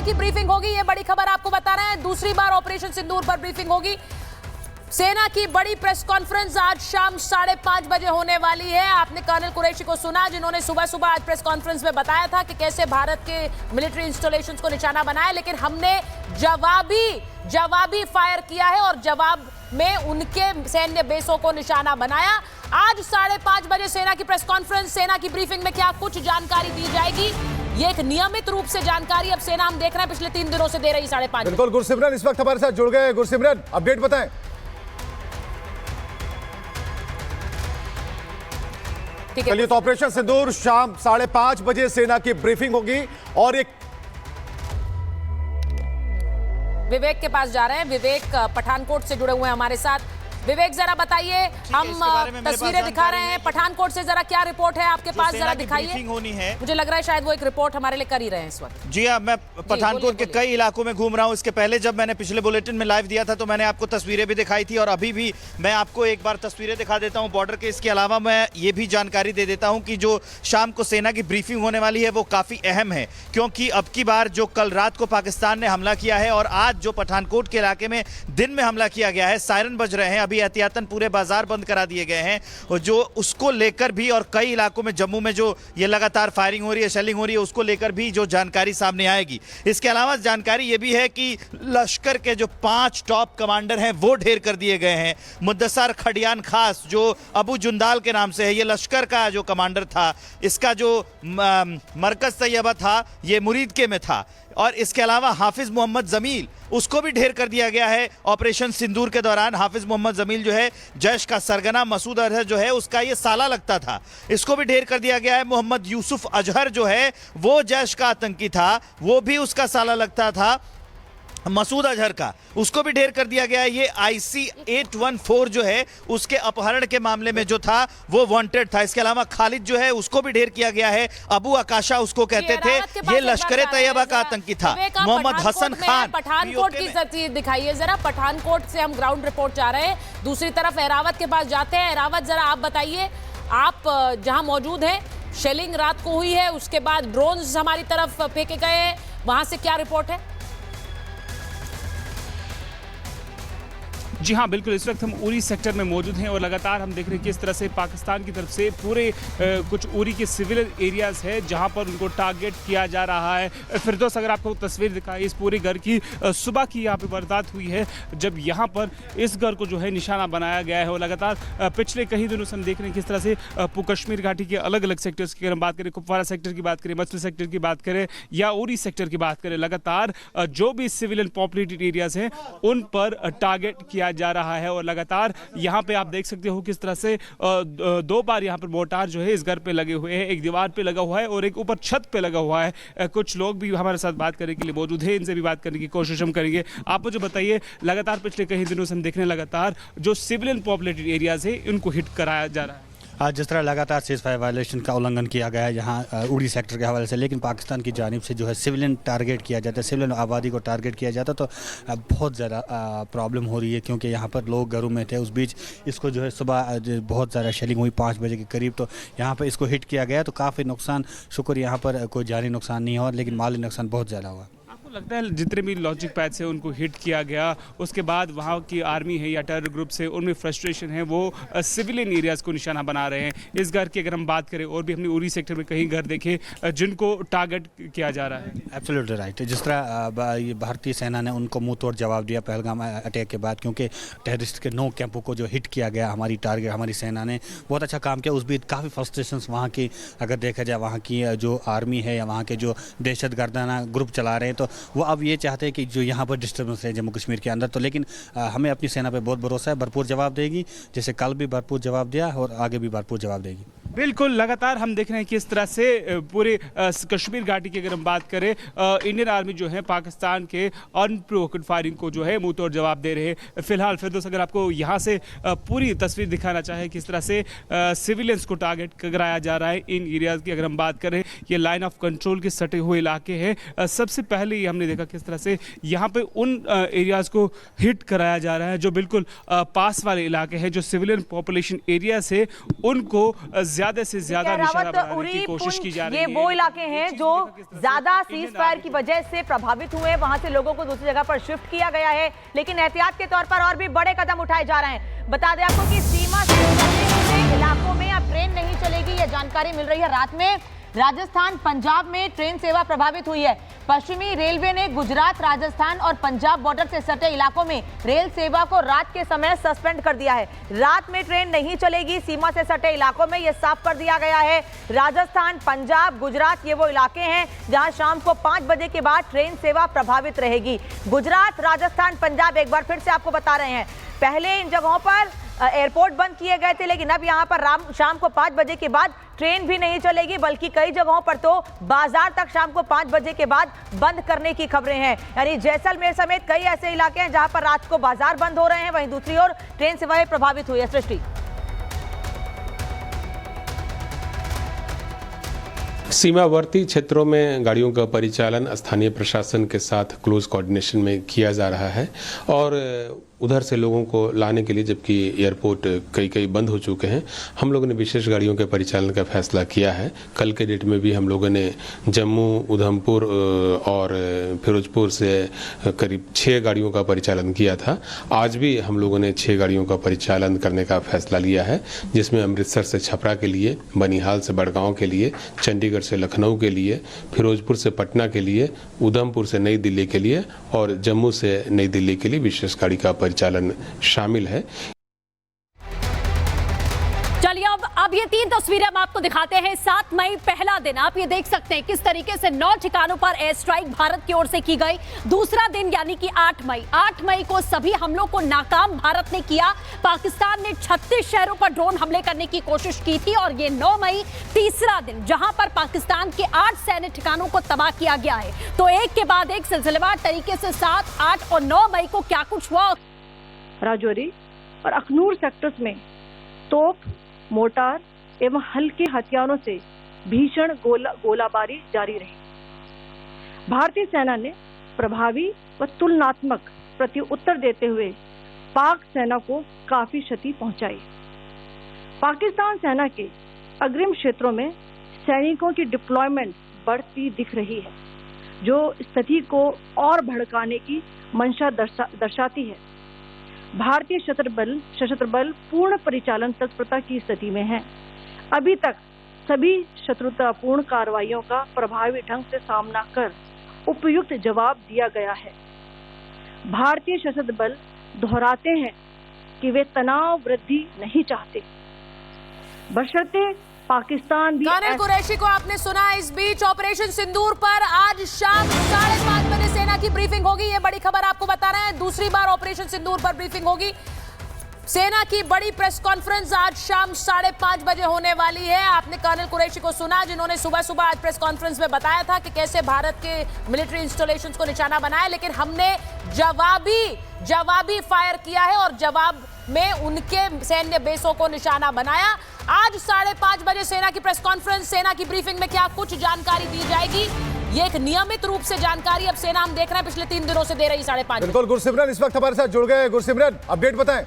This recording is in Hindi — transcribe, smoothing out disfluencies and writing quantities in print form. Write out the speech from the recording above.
की ब्रीफिंग होगी, ये बड़ी खबर आपको बता रहे हैं। दूसरी बार ऑपरेशन सिंदूर पर ब्रीफिंग होगी। सेना की बड़ी प्रेस कॉन्फ्रेंस आज शाम 5:30 बजे होने वाली है। आपने कर्नल कुरैशी को सुना, जिन्होंने सुबह सुबह आज प्रेस कॉन्फ्रेंस में बताया था कि कैसे भारत के मिलिट्री इंस्टॉलेशंस को निशाना बनाया, लेकिन हमने जवाबी फायर किया है और जवाब में उनके सैन्य बेसों को निशाना बनाया। आज 5:30 बजे सेना की प्रेस कॉन्फ्रेंस, सेना की ब्रीफिंग में क्या कुछ जानकारी दी जाएगी, ये एक नियमित रूप से जानकारी अब सेना हम देख रहे हैं पिछले 3 दिनों से दे रही 5:30। बिल्कुल, गुरसिमरन इस वक्त हमारे साथ जुड़ गए। गुरसिमरन, अपडेट बताएं। चलिए, तो ऑपरेशन सिंदूर शाम 5:30 बजे सेना की ब्रीफिंग होगी और एक विवेक के पास जा रहे हैं। विवेक पठानकोट से जुड़े हुए हैं हमारे साथ। विवेक, जरा बताइए, हम तस्वीरें दिखा रहे हैं पठानकोट से, जरा क्या रिपोर्ट है आपके पास, जरा दिखाइए। होनी है, मुझे लग रहा है शायद वो एक रिपोर्ट हमारे लिए कर ही रहे हैं इस वक्त। जी हाँ, मैं पठानकोट के कई इलाकों में घूम रहा हूँ। इसके पहले जब मैंने पिछले बुलेटिन में लाइव दिया था तो मैंने आपको तस्वीरें भी दिखाई थी और अभी भी मैं आपको एक बार तस्वीरें दिखा देता हूँ बॉर्डर के। इसके अलावा मैं ये भी जानकारी दे देता हूँ कि जो शाम को सेना की ब्रीफिंग होने वाली है वो काफ़ी अहम है, क्योंकि अब की बार जो कल रात को पाकिस्तान ने हमला किया है और आज जो पठानकोट के इलाके में दिन में हमला किया गया है, सायरन बज रहे हैं, अभी एहतियातन पूरे बाजार बंद करा दिए गए हैं, और जो उसको लेकर भी और कई इलाकों में जम्मू में जो ये लगातार फायरिंग हो रही है, शेलिंग हो रही है, उसको लेकर भी जो जानकारी सामने आएगी। इसके अलावा जानकारी ये भी है कि लश्कर के जो 5 टॉप कमांडर हैं वो ढेर कर दिए गए हैं। मुद्दसर खडियान खास, जो अबू जुंदाल के नाम से है, ये लश्कर का जो कमांडर था, इसका जो मरकज तैयबा था ये मुरीद के में था, और इसके अलावा हाफिज मोहम्मद जमील, उसको भी ढेर कर दिया गया है ऑपरेशन सिंदूर के दौरान। हाफिज मोहम्मद जमील जो है जैश का सरगना मसूद अजहर जो है उसका ये साला लगता था, इसको भी ढेर कर दिया गया है। मोहम्मद यूसुफ अजहर जो है वो जैश का आतंकी था, वो भी उसका साला लगता था मसूद अजहर का, उसको भी ढेर कर दिया गया है। ये IC 814 जो है उसके अपहरण के मामले में जो था वो वांटेड था। इसके अलावा खालिद जो है उसको भी ढेर किया गया है। अबू आकाशा उसको कहते थे, ये लश्कर तैयबा का आतंकी था। मोहम्मद हसन खान, पठानकोट की तस्वीर दिखाइए जरा। पठानकोट से हम ग्राउंड रिपोर्ट जा रहे हैं, दूसरी तरफ एरावत के पास जाते हैं। एरावत, जरा आप बताइए, आप जहां मौजूद हैं, शेलिंग रात को हुई है, उसके बाद ड्रोन्स हमारी तरफ फेंके गए हैं, वहां से क्या रिपोर्ट है? जी हाँ, बिल्कुल, इस वक्त हम उरी सेक्टर में मौजूद हैं और लगातार हम देख रहे हैं कि इस तरह से पाकिस्तान की तरफ से पूरे कुछ उरी के सिविलियन एरियाज़ है जहां पर उनको टारगेट किया जा रहा है। फिरदौस, अगर आपको तस्वीर दिखाई इस पूरे घर की, सुबह की यहाँ पे वारदात हुई है जब यहाँ पर इस घर को जो है निशाना बनाया गया है। और लगातार पिछले कई दिनों से हम देख रहे हैं किस तरह से कश्मीर घाटी के अलग अलग सेक्टर्स की अगर हम बात करें, कुपवारा सेक्टर की बात करें, मसल सेक्टर की बात करें या उरी सेक्टर की बात करें, लगातार जो भी सिविलियन पॉपुलेटेड एरियाज़ हैं उन पर टारगेट किया जा रहा है। और लगातार यहाँ पे आप देख सकते हो किस तरह से 2 बार यहाँ पर मोर्टार जो है इस घर पे लगे हुए हैं, एक दीवार पे लगा हुआ है और एक ऊपर छत पे लगा हुआ है। कुछ लोग भी हमारे साथ बात करने के लिए मौजूद है, इनसे भी बात करने की कोशिश हम करेंगे। आप मुझे बताइए, लगातार पिछले कई दिनों से हम देख रहे हैं लगातार जो सिविलियन पॉपुलेटेड एरियाज है उनको हिट कराया जा रहा है। आज जिस तरह लगातार सीज़फायर वायलेशन का उल्लंघन किया गया है यहाँ उड़ी सेक्टर के हवाले से, लेकिन पाकिस्तान की जानिब से जो है सिविलियन टारगेट किया जाता है, सिविलियन आबादी को टारगेट किया जाता है, तो बहुत ज़्यादा प्रॉब्लम हो रही है, क्योंकि यहाँ पर लोग घरों में थे। उस बीच इसको जो है सुबह बहुत ज़्यादा शेलिंग हुई 5 बजे के करीब, तो यहाँ पर इसको हिट किया गया, तो काफ़ी नुकसान, शुक्र यहाँ पर कोई जानी नुकसान नहीं हुआ, लेकिन माली नुकसान बहुत ज़्यादा हुआ। लगता है जितने भी लॉजिक पैड से उनको हिट किया गया, उसके बाद वहाँ की आर्मी है या टेरर ग्रुप से उनमें फ्रस्ट्रेशन है, वो सिविलियन एरियाज़ को निशाना बना रहे हैं। इस घर की अगर हम बात करें, और भी हमने उरी सेक्टर में कहीं घर देखे जिनको टारगेट किया जा रहा है। Absolutely right. जिस तरह भारतीय सेना ने उनको मुंह तोड़ जवाब दिया पहलगाम अटैक के बाद, क्योंकि टेररिस्ट के 9 कैंपों को जो हिट किया गया, हमारी टारगेट, हमारी सेना ने बहुत अच्छा काम किया। उस बीच काफ़ी फ्रस्ट्रेशंस वहाँ की, अगर देखा जाए वहाँ की जो आर्मी है या वहाँ के जो दहशत गर्दाना ग्रुप चला रहे हैं, तो वो अब ये चाहते हैं कि जो यहाँ पर डिस्टर्बेंस है जम्मू कश्मीर के अंदर, तो लेकिन हमें अपनी सेना पे बहुत भरोसा है, भरपूर जवाब देगी, जैसे कल भी भरपूर जवाब दिया और आगे भी भरपूर जवाब देगी। बिल्कुल, लगातार हम देख रहे हैं कि इस तरह से पूरे कश्मीर घाटी की अगर हम बात करें, इंडियन आर्मी जो है पाकिस्तान के अनप्रोवोक्ड फायरिंग को जो है मुंह तोड़ जवाब दे रहे हैं। फिलहाल फिरदौस, अगर आपको यहाँ से पूरी तस्वीर दिखाना चाहे किस तरह से सिविलियंस को टारगेट कराया जा रहा है इन एरियाज़ की अगर हम बात करें, ये लाइन ऑफ कंट्रोल के सटे हुए इलाके हैं। सबसे पहले ही हमने देखा किस तरह से यहाँ पे उन एरियाज़ को हिट कराया जा रहा है जो बिल्कुल पास वाले इलाके हैं, जो सिविलियन पॉपुलेशन एरियाज है उनको ज्यादा से ज्यादा निशाना बनाने की कोशिश की जा रही है। ये वो इलाके हैं जो ज्यादा सीज फायर की वजह से प्रभावित हुए, वहां से लोगों को दूसरी जगह पर शिफ्ट किया गया है, लेकिन एहतियात के तौर पर और भी बड़े कदम उठाए जा रहे हैं। बता दें आपको कि सीमा से सटे इलाकों में अब ट्रेन नहीं चलेगी, ये जानकारी मिल रही है। रात में राजस्थान पंजाब में ट्रेन सेवा प्रभावित हुई है। पश्चिमी रेलवे ने गुजरात, राजस्थान और पंजाब बॉर्डर से सटे इलाकों में रेल सेवा को रात के समय सस्पेंड कर दिया है। रात में ट्रेन नहीं चलेगी, सीमा से सटे इलाकों में यह साफ कर दिया गया है। राजस्थान, पंजाब, गुजरात ये वो इलाके हैं जहां शाम को 5 बजे के बाद ट्रेन सेवा प्रभावित रहेगी। गुजरात, राजस्थान, पंजाब, एक बार फिर से आपको बता रहे हैं, पहले इन जगहों पर एयरपोर्ट बंद किए गए थे, लेकिन अब यहां पर शाम को 5 बजे के बाद ट्रेन भी नहीं चलेगी, बल्कि कई जगहों पर तो बाजार तक शाम को 5 बजे के बाद बंद करने की खबरें हैं। यानी जैसलमेर समेत कई ऐसे इलाके हैं जहां पर रात को बाजार बंद हो रहे हैं, वहीं दूसरी ओर ट्रेन सेवाएं प्रभावित हुई है। सृष्टि, सीमावर्ती क्षेत्रों में गाड़ियों का परिचालन स्थानीय प्रशासन के साथ क्लोज कोऑर्डिनेशन में किया जा रहा है और उधर से लोगों को लाने के लिए, जबकि एयरपोर्ट कई बंद हो चुके हैं, हम लोगों ने विशेष गाड़ियों के परिचालन का फैसला किया है। कल के डेट में भी हम लोगों ने जम्मू, उधमपुर और फिरोजपुर से करीब 6 गाड़ियों का परिचालन किया था। आज भी हम लोगों ने 6 गाड़ियों का परिचालन करने का फैसला लिया है, जिसमें अमृतसर से छपरा के लिए, बनिहाल से बड़गांव के लिए, चंडीगढ़ से लखनऊ के लिए, फिरोजपुर से पटना के लिए, उधमपुर से नई दिल्ली के लिए और जम्मू से नई दिल्ली के लिए विशेष गाड़ी का परिचालन शामिल है। चलिए अब ये 3 तस्वीरें हम आपको दिखाते हैं। 7 मई पहला दिन, आप ये देख सकते हैं किस तरीके से 9 ठिकानों पर एयर स्ट्राइक भारत की ओर से की गई। दूसरा दिन यानी कि 8 मई को सभी हमलों को नाकाम भारत ने किया। पाकिस्तान ने 36 शहरों पर ड्रोन हमले करने की कोशिश की थी और ये 9 मई तीसरा दिन, जहां पर पाकिस्तान के 8 सैन्य ठिकानों को तबाह किया गया है। तो एक के बाद एक सिलसिलेवार तरीके से 7, 8 और 9 मई को क्या कुछ हुआ। राजौरी और अखनूर सेक्टर्स में तोप, मोर्टार एवं हल्के हथियारों से भीषण गोलाबारी जारी रही। भारतीय सेना ने प्रभावी व तुलनात्मक प्रत्युत्तर देते हुए पाक सेना को काफी क्षति पहुंचाई। पाकिस्तान सेना के अग्रिम क्षेत्रों में सैनिकों की डिप्लॉयमेंट बढ़ती दिख रही है, जो स्थिति को और भड़काने की मंशा दर्शाती है। भारतीय सशस्त्र बल पूर्ण परिचालन तत्परता की स्थिति में है। अभी तक सभी शत्रुतापूर्ण कार्रवाइयों का प्रभावी ढंग से सामना कर उपयुक्त जवाब दिया गया है। भारतीय सशस्त्र बल दोहराते हैं कि वे तनाव वृद्धि नहीं चाहते, बशर्ते पाकिस्तान भी। कर्नल कुरैशी को आपने सुना। इस बीच ऑपरेशन सिंदूर पर आज शाम 5:30 बजे सेना की ब्रीफिंग होगी। ये बड़ी खबर आपको बता रहे हैं, दूसरी बार ऑपरेशन सिंदूर पर ब्रीफिंग होगी। सेना की बड़ी प्रेस कॉन्फ्रेंस आज शाम 5:30 बजे होने वाली है। आपने कर्नल कुरैशी को सुना, जिन्होंने सुबह आज प्रेस कॉन्फ्रेंस में बताया था कि कैसे भारत के मिलिट्री इंस्टॉलेशंस को निशाना बनाया, लेकिन हमने जवाबी फायर किया है और जवाब में उनके सैन्य बेसों को निशाना बनाया। आज 5:30 बजे सेना की प्रेस कॉन्फ्रेंस, सेना की ब्रीफिंग में क्या कुछ जानकारी दी जाएगी, ये एक नियमित रूप से जानकारी अब सेना हम देख रहे हैं पिछले 3 दिनों से दे रही 5:30। बिल्कुल, गुरसिमरन इस वक्त हमारे साथ जुड़ गए। गुरसिमरन, अपडेट बताएं।